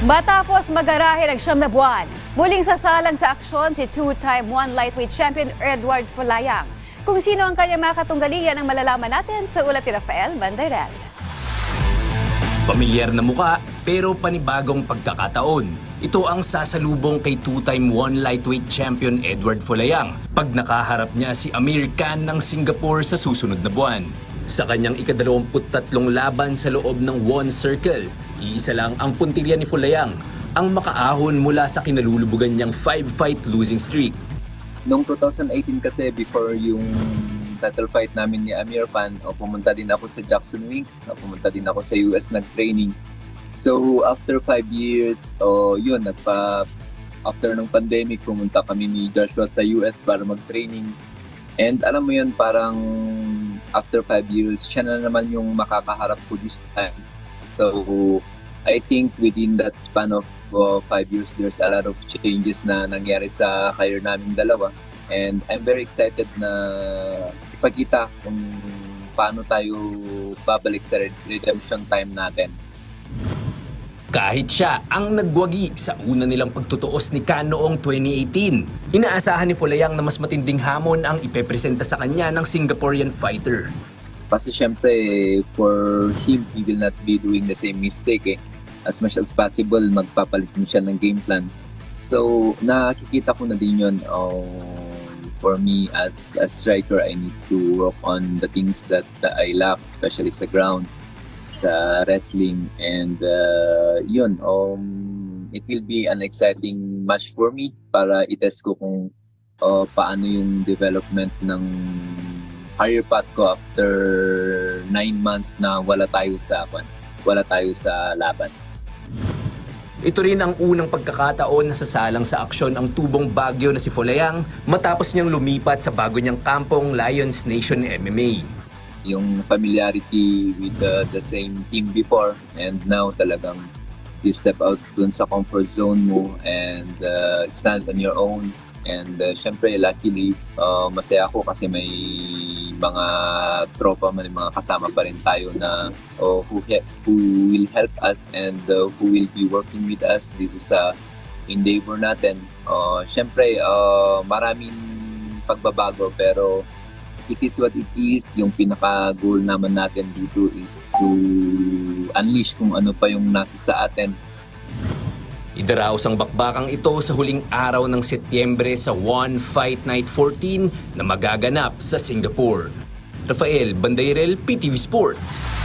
Matapos magarahe ng 9 na buwan, muling sasalang sa aksyon si two-time one lightweight champion Edward Folayang. Kung sino ang kanyang mga katunggalian ang malalaman natin sa ulat ni Rafael Bandayrel. Pamilyar na muka pero panibagong pagkakataon. Ito ang sasalubong kay two-time one lightweight champion Edward Folayang pag nakaharap niya si Amir Khan ng Singapore sa susunod na buwan. Sa kanyang ika-23 laban sa loob ng One Circle, iisa lang ang puntirya ni Folayang ang makaahon mula sa kinalulubugan niyang 5-fight losing streak. Noong 2018 kasi, before yung title fight namin ni Amir Khan, pumunta din ako sa Jackson Wink, pumunta din ako sa US nag-training. So after 5 years, after ng pandemic, pumunta kami ni Joshua sa US para mag-training. And alam mo yun, parang after 5 years, siya na naman yung makakaharap ko this time. So I think within that span of 5 years, there's a lot of changes na nangyari sa career namin dalawa. And I'm very excited na ipakita kung paano tayo babalik sa redemption time natin. Kahit siya ang nagwagi sa una nilang pagtutuos ni Khan noong 2018, inaasahan ni Folayang na mas matinding hamon ang ipepresenta sa kanya ng Singaporean fighter. Kasi syempre, for him, he will not be doing the same mistake. As much as possible, magpapalit din siya ng game plan. So, nakikita ko na din yun. For me, as a striker, I need to work on the things that I lack, especially sa ground, sa wrestling, and it will be an exciting match for me para itest ko kung paano yung development ng career path ko after 9 months na wala tayo sa laban. Ito rin ang unang pagkakataon na sasalang sa aksyon ang tubong Baguio na si Folayang matapos niyang lumipat sa bago niyang kampong Lions Nation MMA. Yung familiarity with the same team before, and now talagang you step out dun sa comfort zone mo and stand on your own. And syempre, luckily, masaya ako kasi may mga tropa, may mga kasama pa rin tayo na who will help us and who will be working with us dito sa endeavor natin. Syempre, maraming pagbabago pero it is what it is. Yung pinaka-goal naman natin dito is to unleash kung ano pa yung nasa sa atin. Idaraos ang bakbakang ito sa huling araw ng Setyembre sa One Fight Night 14 na magaganap sa Singapore. Rafael Bandayrel, PTV Sports.